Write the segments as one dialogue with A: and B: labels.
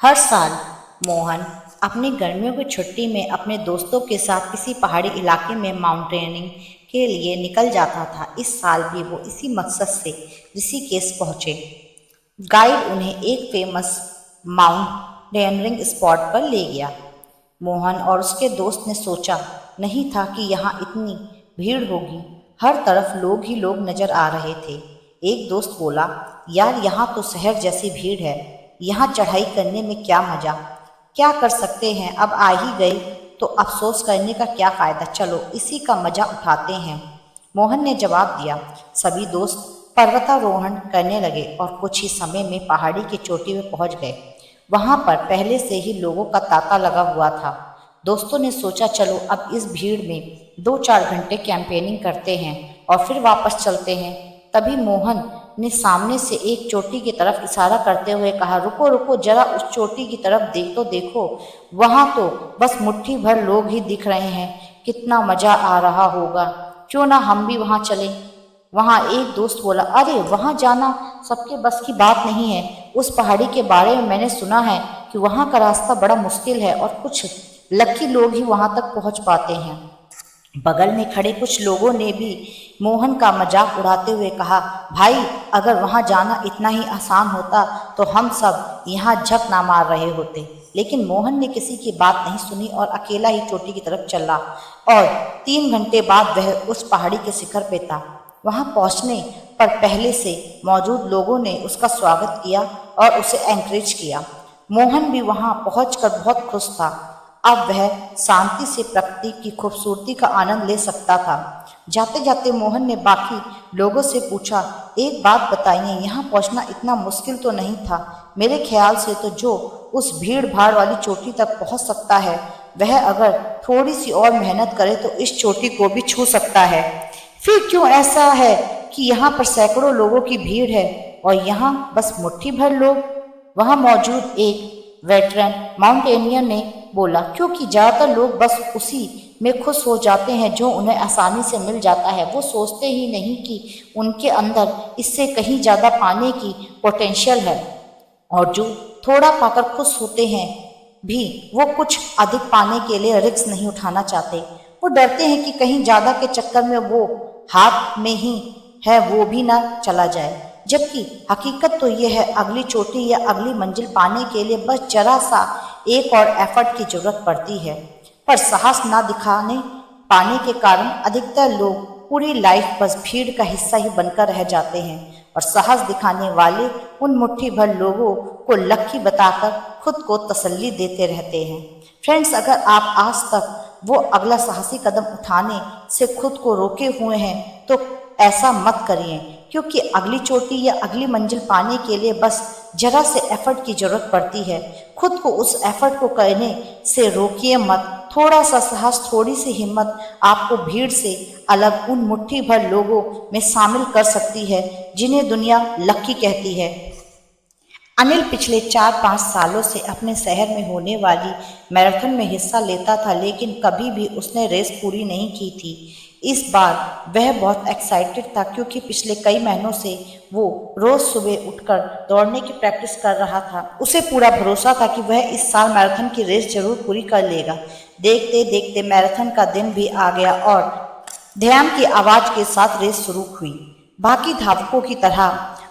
A: हर साल मोहन अपनी गर्मियों की छुट्टी में अपने दोस्तों के साथ किसी पहाड़ी इलाके में माउंटेनिंग के लिए निकल जाता था। इस साल भी वो इसी मकसद से ऋषिकेश पहुंचे। गाइड उन्हें एक फेमस माउंटेनियरिंग स्पॉट पर ले गया। मोहन और उसके दोस्त ने सोचा नहीं था कि यहाँ इतनी भीड़ होगी। हर तरफ लोग ही लोग नजर आ रहे थे। एक दोस्त बोला, यार यहाँ तो शहर जैसी भीड़ है, यहाँ चढ़ाई करने में क्या मजा। क्या कर सकते हैं, अब आ ही गए तो अफसोस करने का क्या फायदा, चलो इसी का मजा उठाते हैं। मोहन ने जवाब दिया। सभी दोस्त पर्वतारोहण करने लगे और कुछ ही समय में पहाड़ी की चोटी में पहुंच गए। वहां पर पहले से ही लोगों का तांता लगा हुआ था। दोस्तों ने सोचा चलो अब इस भीड़ में 2-4 घंटे कैंपेनिंग करते हैं और फिर वापस चलते हैं। तभी मोहन ने सामने से एक चोटी की तरफ इशारा करते हुए कहा, रुको रुको, जरा उस चोटी की तरफ देखो, वहां तो बस मुट्ठी भर लोग ही दिख रहे हैं। कितना मजा आ रहा होगा, क्यों ना हम भी वहां चलें। वहां एक दोस्त बोला, अरे वहां जाना सबके बस की बात नहीं है। उस पहाड़ी के बारे में मैंने सुना है कि वहां का रास्ता बड़ा मुश्किल है और कुछ लकी लोग ही वहां तक पहुंच पाते हैं। बगल में खड़े कुछ लोगों ने भी मोहन का मजाक उड़ाते हुए कहा, भाई अगर वहां जाना इतना ही आसान होता तो हम सब यहाँ झक ना मार रहे होते। लेकिन मोहन ने किसी की बात नहीं सुनी और अकेला ही चोटी की तरफ चला और 3 घंटे बाद वह उस पहाड़ी के शिखर पे था। वहां पहुंचने पर पहले से मौजूद लोगों ने उसका स्वागत किया और उसे एनकरेज किया। मोहन भी वहां पहुंचकर बहुत खुश था। अब वह शांति से प्रकृति की खूबसूरती का आनंद ले सकता था। जाते जाते मोहन ने बाकी लोगों से पूछा, एक बात बताइए, यहाँ पहुंचना इतना मुश्किल तो नहीं था। मेरे ख्याल से तो जो उस भीड़ भाड़ वाली चोटी तक पहुंच सकता है वह अगर थोड़ी सी और मेहनत करे तो इस चोटी को भी छू सकता है। फिर क्यों ऐसा है कि यहाँ पर सैकड़ों लोगों की भीड़ है और यहाँ बस मुट्ठी भर लोग। वहां मौजूद एक वेटरन माउंटेनियर ने बोला, क्योंकि ज्यादातर लोग बस उसी में खुश हो जाते हैं जो उन्हें आसानी से मिल जाता है। वो सोचते ही नहीं कि उनके अंदर इससे कहीं ज्यादा पाने की पोटेंशियल है और जो थोड़ा पाकर खुश होते हैं भी वो कुछ अधिक पाने के लिए रिस्क नहीं उठाना चाहते। वो डरते हैं कि कहीं ज्यादा के चक्कर में वो हाथ में ही है वो भी ना चला जाए। जबकि हकीकत तो ये है, अगली चोटी या अगली मंजिल पाने के लिए बस जरा सा एक और एफर्ट की जरूरत पड़ती है। पर साहस ना दिखाने पाने के कारण अधिकतर लोग पूरी लाइफ बस भीड़ का हिस्सा ही बनकर रह जाते हैं और साहस दिखाने वाले उन मुट्ठी भर लोगों को लक्की बताकर खुद को तसल्ली देते रहते हैं। फ्रेंड्स, अगर आप आज तक वो अगला साहसी कदम उठाने से खुद को रोके हुए हैं तो ऐसा मत करिए, क्योंकि अगली चोटी या अगली मंजिल पाने के लिए बस जरा से एफर्ट की जरूरत पड़ती है। खुद को उस एफर्ट को करने से रोकिए मत। थोड़ा सा साहस, थोड़ी सी हिम्मत आपको भीड़ से अलग उन मुट्ठी भर लोगों में शामिल कर सकती है जिन्हें दुनिया लकी कहती है। अनिल पिछले 4-5 सालों से अपने शहर में होने वाली मैराथन में हिस्सा लेता था, लेकिन कभी भी उसने रेस पूरी नहीं की थी। इस बार वह बहुत एक्साइटेड था क्योंकि पिछले कई महीनों से वो रोज सुबह उठकर दौड़ने की प्रैक्टिस कर रहा था। उसे पूरा भरोसा था कि वह इस साल मैराथन की रेस जरूर पूरी कर लेगा। देखते देखते मैराथन का दिन भी आ गया और ध्यान की आवाज के साथ रेस शुरू हुई। बाकी धावकों की तरह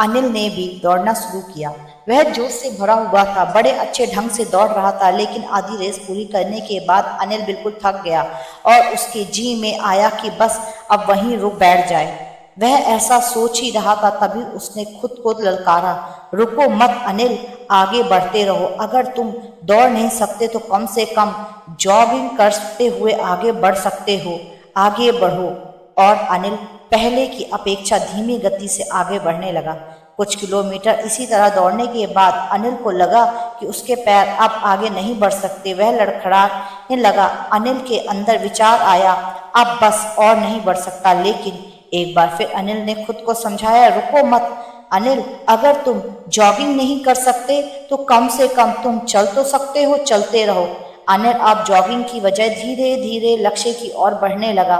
A: अनिल ने भी दौड़ना शुरू किया। वह जोश से भरा हुआ था, बड़े अच्छे ढंग से दौड़ रहा था, लेकिन आधी रेस पूरी करने के बाद अनिल बिल्कुल थक गया और उसके जी में आया कि बस अब वहीं रुक बैठ जाए। वह ऐसा सोच ही रहा था, तभी उसने खुद को ललकारा, रुको मत अनिल, आगे बढ़ते रहो। अगर तुम दौड़ नहीं सकते तो कम से कम जॉगिंग करते हुए आगे बढ़ सकते हो, आगे बढ़ो। और अनिल पहले की अपेक्षा धीमी गति से आगे बढ़ने लगा। कुछ किलोमीटर इसी तरह दौड़ने के बाद अनिल को लगा कि उसके पैर अब आगे नहीं बढ़ सकते। वह लड़खड़ाने लगा। अनिल के अंदर विचार आया, अब बस और नहीं बढ़ सकता। लेकिन एक बार फिर अनिल ने खुद को समझाया, रुको मत अनिल, अगर तुम जॉगिंग नहीं कर सकते तो कम से कम तुम चल तो सकते हो, चलते रहो। अनिल अब जॉगिंग की बजाय धीरे धीरे लक्ष्य की ओर बढ़ने लगा।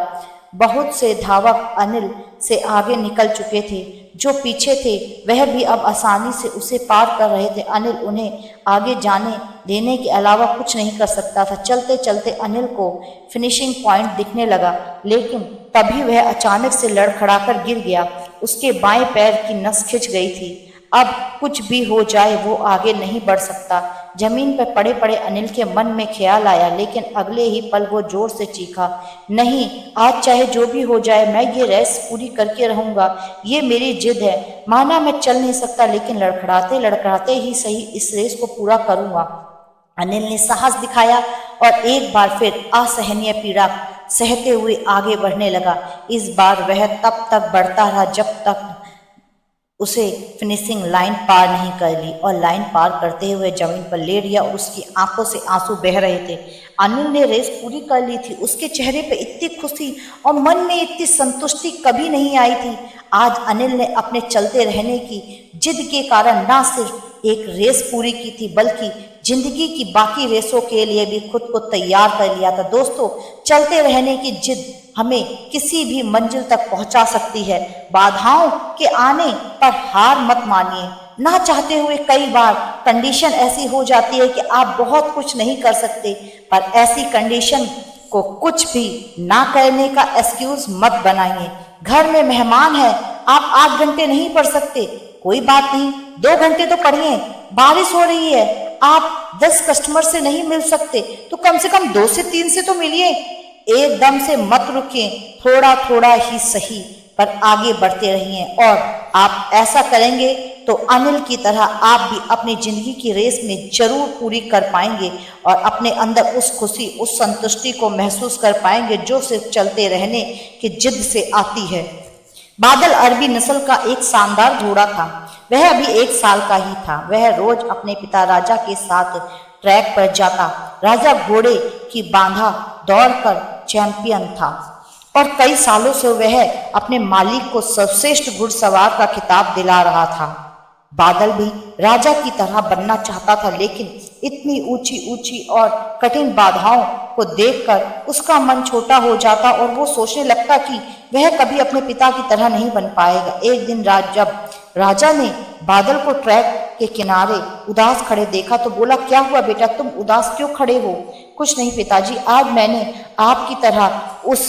A: बहुत से धावक अनिल से आगे निकल चुके थे। जो पीछे थे वह भी अब आसानी से उसे पार कर रहे थे। अनिल उन्हें आगे जाने देने के अलावा कुछ नहीं कर सकता था। चलते चलते अनिल को फिनिशिंग पॉइंट दिखने लगा, लेकिन तभी वह अचानक से लड़खड़ाकर गिर गया। उसके बाएं पैर की नस खिंच गई थी। अब कुछ भी हो जाए वो आगे नहीं बढ़ सकता। जमीन पर पड़े पड़े अनिल के मन में ख्याल आया, लेकिन अगले ही पल वो जोर से चीखा, नहीं, आज चाहे जो भी हो जाए मैं ये रेस पूरी करके रहूंगा। ये मेरी जिद है। माना मैं चल नहीं सकता, लेकिन लड़खड़ाते लड़खड़ाते ही सही इस रेस को पूरा करूंगा। अनिल ने साहस दिखाया और एक बार फिर असहनीय पीड़ा सहते हुए आगे बढ़ने लगा। इस बार वह तब तक बढ़ता रहा जब तक उसे फिनिशिंग लाइन पार नहीं कर ली, और लाइन पार करते हुए जमीन पर लेट गया और उसकी आंखों से आंसू बह रहे थे। अनिल ने रेस पूरी कर ली थी। उसके चेहरे पर इतनी खुशी और मन में इतनी संतुष्टि कभी नहीं आई थी। आज अनिल ने अपने चलते रहने की जिद के कारण न सिर्फ एक रेस पूरी की थी, बल्कि जिंदगी की बाकी रेसों के लिए भी खुद को तैयार कर लिया था। दोस्तों, चलते रहने की जिद हमें किसी भी मंजिल तक पहुंचा सकती है। बाधाओं के आने पर हार मत मानिए। ना चाहते हुए कई बार कंडीशन ऐसी हो जाती है कि आप बहुत कुछ नहीं कर सकते, पर ऐसी कंडीशन को कुछ भी ना करने का एक्सक्यूज मत बनाइए। घर में मेहमान है, आप 8 घंटे नहीं पढ़ सकते, कोई बात नहीं, 2 घंटे तो पढ़िए। बारिश हो रही है, आप 10 कस्टमर से नहीं मिल सकते तो कम से कम 2 से 3 से तो मिलिए। एकदम से मत रुकिए, थोड़ा थोड़ा ही सही पर आगे बढ़ते रहिए, और आप ऐसा करेंगे तो अनिल की तरह आप भी अपनी जिंदगी की रेस में जरूर पूरी कर पाएंगे और अपने अंदर उस खुशी, उस संतुष्टि को महसूस कर पाएंगे जो सिर्फ चलते रहने की जिद से आती है। बादल अरबी नस्ल का एक शानदार घोड़ा था। वह अभी 1 साल का ही था। वह रोज अपने पिता राजा के साथ ट्रैक पर जाता। राजा घोड़े की बांधा दौड़कर चैंपियन था और कई सालों से वह अपने मालिक को सर्वश्रेष्ठ घुड़सवार का खिताब दिला रहा था। बादल भी राजा की तरह बनना चाहता था, लेकिन इतनी ऊंची ऊंची और कठिन बाधाओं को देखकर उसका मन छोटा हो जाता और वो सोचने लगता कि वह कभी अपने पिता की तरह नहीं बन पाएगा। एक दिन जब राजा ने बादल को ट्रैक के किनारे उदास खड़े देखा तो बोला, क्या हुआ बेटा, तुम उदास क्यों खड़े हो? कुछ नहीं पिताजी, आज मैंने आपकी तरह उस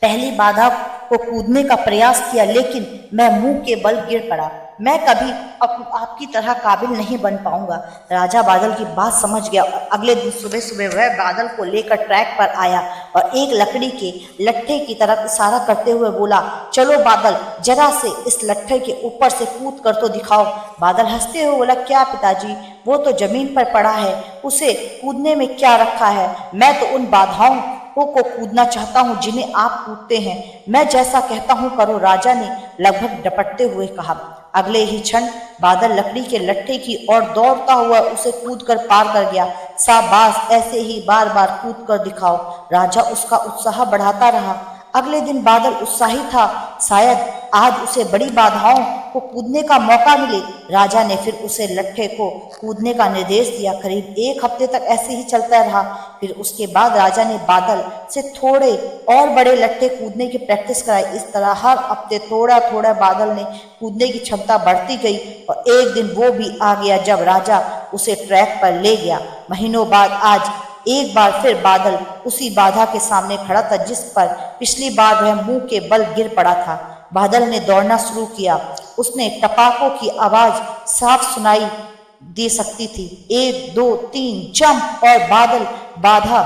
A: पहली बाधा को कूदने का प्रयास किया, लेकिन मैं मुंह के बल गिर पड़ा। मैं कभी आपकी तरह काबिल नहीं बन पाऊंगा। राजा बादल की बात समझ गया और अगले दिन सुबह सुबह वह बादल को लेकर ट्रैक पर आया और एक लकड़ी के लट्ठे की तरफ इशारा करते हुए बोला, चलो बादल, जरा से इस लट्ठे के ऊपर से कूद कर तो दिखाओ। बादल हंसते हुए बोला, क्या पिताजी, वो तो जमीन पर पड़ा है, उसे कूदने में क्या रखा है? मैं तो उन बाधाओं को कूदना चाहता हूँ जिन्हें आप कूदते हैं। मैं जैसा कहता हूँ करो, राजा ने लगभग डपटते हुए कहा। अगले ही क्षण बादल लकड़ी के लट्ठे की ओर दौड़ता हुआ उसे कूदकर पार कर गया। शाबाश, ऐसे ही बार बार कूद कर दिखाओ। राजा उसका उत्साह बढ़ाता रहा। अगले दिन बादल उत्साही था, शायद आज उसे बड़ी बाधाओं को कूदने का मौका मिले। राजा ने फिर उसे लट्ठे को कूदने का निर्देश दिया। करीब 1 हफ्ते तक ऐसे ही चलता रहा। फिर उसके बाद राजा ने बादल से थोड़े और बड़े लट्ठे कूदने की प्रैक्टिस कराई। इस तरह हर हफ्ते थोड़ा थोड़ा बादल ने कूदने की क्षमता बढ़ती गई और एक दिन वो भी आ गया जब राजा उसे ट्रैक पर ले गया। महीनों बाद आज एक बार फिर बादल उसी बाधा के सामने खड़ा था जिस पर पिछली बार वह मुंह के बल गिर पड़ा था। बादल ने दौड़ना शुरू किया। उसने टपाकों की आवाज साफ सुनाई दे सकती थी। 1 2 3 जंप, और बादल बाधा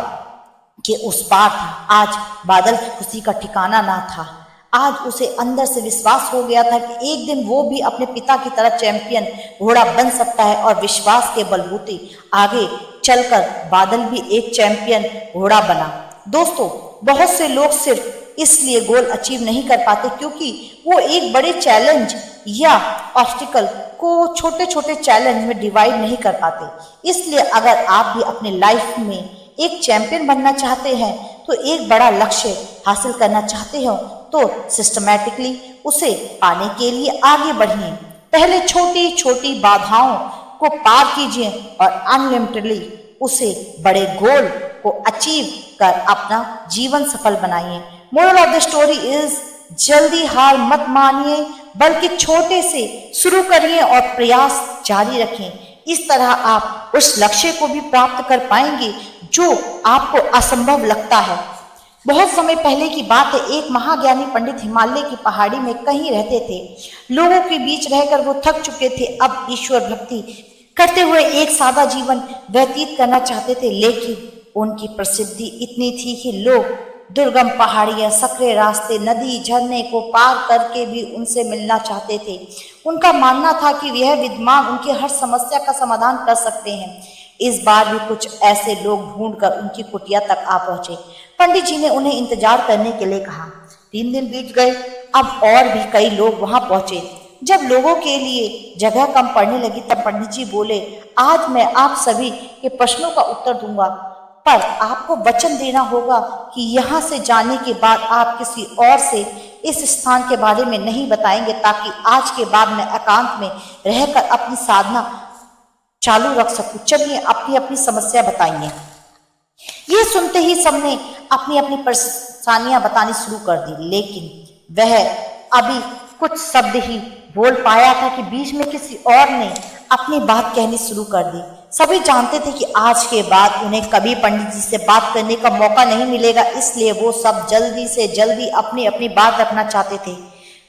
A: के उस पार था। आज बादल की खुशी का ठिकाना ना था। आज उसे अंदर से विश्वास हो गया था कि एक दिन वो भी अपने पिता की तरह चैंपियन घोड़ा बन सकता है, और विश्वास के बलबूते आगे चलकर बादल भी एक चैंपियन घोड़ा बना। दोस्तों, बहुत से लोग सिर्फ इसलिए गोल अचीव नहीं कर पाते क्योंकि वो एक बड़े चैलेंज या ऑब्स्टिकल को छोटे छोटे चैलेंज में डिवाइड नहीं कर पाते। इसलिए अगर आप भी अपनी लाइफ में एक चैंपियन बनना चाहते हैं, तो एक बड़ा लक्ष्य हासिल करना चाहते हो, तो सिस्टमैटिकली उसे पाने के लिए आगे बढ़िए। पहले छोटी छोटी बाधाओं को पार कीजिए और अनलिमिटेडली उसे बड़े गोल को अचीव कर अपना जीवन सफल बनाइए। Moral of the story is जल्दी हार मत मानिए, बल्कि छोटे से शुरू करिए और प्रयास जारी रखें। इस तरह आप उस लक्ष्य को भी प्राप्त कर पाएंगे जो आपको असंभव लगता है। बहुत समय पहले की बात है, एक महाज्ञानी पंडित हिमालय की पहाड़ी में कहीं रहते थे। लोगों के बीच रहकर वो थक चुके थे, अब ईश्वर भक्ति करते हुए एक सादा जीवन व्यतीत करना चाहते थे। लेकिन उनकी प्रसिद्धि इतनी थी कि लोग दुर्गम पहाड़ियां, सकरे रास्ते, नदी, झरने को पार करके भी उनसे मिलना चाहते थे। उनका मानना था कि यह विद्वान उनकी हर समस्या का समाधान कर सकते हैं। इस बार भी कुछ ऐसे लोग ढूंढकर उनकी कुटिया तक आ पहुंचे। पंडित जी ने उन्हें इंतजार करने के लिए कहा। 3 दिन बीत गए, अब और भी कई लोग वहां पहुंचे। जब लोगों के लिए जगह कम पड़ने लगी तब पंडित जी बोले, आज मैं आप सभी के प्रश्नों का उत्तर दूंगा, पर आपको वचन देना होगा कि यहाँ से जाने के बाद आप किसी और से इस स्थान के बारे में नहीं बताएंगे, ताकि आज के बाद मैं एकांत में रहकर अपनी साधना चालू रख सकूं। चलिए अपनी अपनी समस्या बताइए। ये सुनते ही सबने अपनी अपनी परेशानियां बतानी शुरू कर दी, लेकिन वह अभी कुछ शब्द ही बोल पाया था कि बीच में किसी और ने अपनी बात कहनी शुरू कर दी। सभी जानते थे कि आज के बाद उन्हें कभी पंडित जी से बात करने का मौका नहीं मिलेगा, इसलिए वो सब जल्दी से जल्दी अपनी अपनी बात रखना चाहते थे।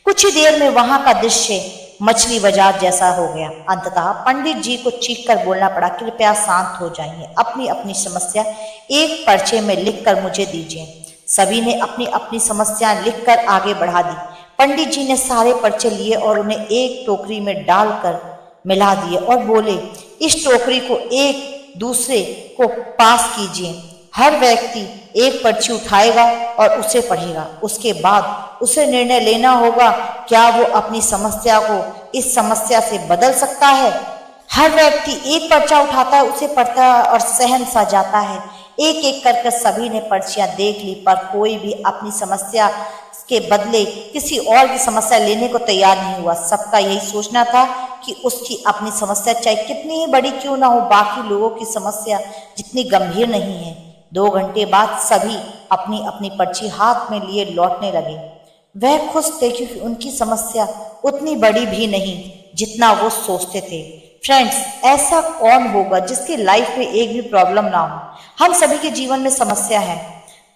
A: कुछ ही देर में वहां का दृश्य मछली बाजार जैसा हो गया। अंततः पंडित जी को चीख कर बोलना पड़ा, कृपया शांत हो जाइए, अपनी अपनी समस्या एक पर्चे में लिखकर मुझे दीजिए। सभी ने अपनी अपनी समस्याएं लिखकर आगे बढ़ा दी। पंडित जी ने सारे पर्चे लिए और उन्हें एक टोकरी में डालकर मिला दिए और बोले, इस टोकरी को एक दूसरे को पास कीजिए। हर व्यक्ति एक पर्ची उठाएगा और उसे पढ़ेगा। उसके बाद उसे निर्णय लेना होगा, क्या वो अपनी समस्या को इस समस्या से बदल सकता है। हर व्यक्ति एक पर्चा उठाता है, उसे पढ़ता है और सहम सा जाता है। एक एक करके सभी ने पर्चियां देख ली, पर कोई भी अपनी समस्या के बदले किसी और की समस्या लेने को तैयार नहीं हुआ। सबका यही सोचना था कि उसकी अपनी समस्या चाहे कितनी ही बड़ी क्यों ना हो, बाकी लोगों की समस्या जितनी गंभीर नहीं है। 2 घंटे बाद सभी अपनी अपनी पर्ची हाथ में लिए लौटने लगे। वह खुश थे क्योंकि उनकी समस्या उतनी बड़ी भी नहीं जितना वो सोचते थे। फ्रेंड्स, ऐसा कौन होगा जिसकी लाइफ में एक भी प्रॉब्लम ना हो। हम सभी के जीवन में समस्या है।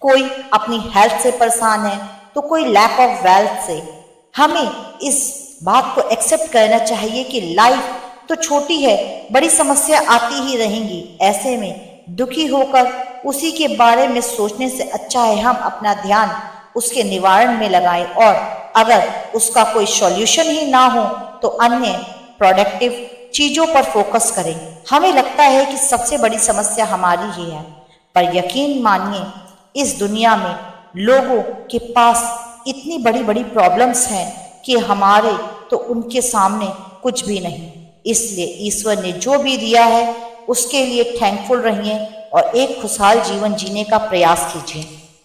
A: कोई अपनी हेल्थ से परेशान है तो कोई लैक ऑफ वेल्थ से। हमें इस बात को एक्सेप्ट करना चाहिए कि लाइफ तो छोटी है, बड़ी समस्या आती ही रहेंगी। ऐसे में दुखी होकर उसी के बारे में सोचने से अच्छा है हम अपना ध्यान उसके निवारण में लगाएं, और अगर उसका कोई सॉल्यूशन ही ना हो तो अन्य प्रोडक्टिव चीजों पर फोकस करें। हमें लगता है कि सबसे बड़ी समस्या हमारी ही है, पर यकीन मानिए इस दुनिया में लोगों के पास इतनी बड़ी बड़ी प्रॉब्लम्स हैं कि हमारे तो उनके सामने कुछ भी नहीं। इसलिए ईश्वर ने जो भी दिया है उसके लिए थैंकफुल रहिए और एक खुशहाल जीवन जीने का प्रयास कीजिए।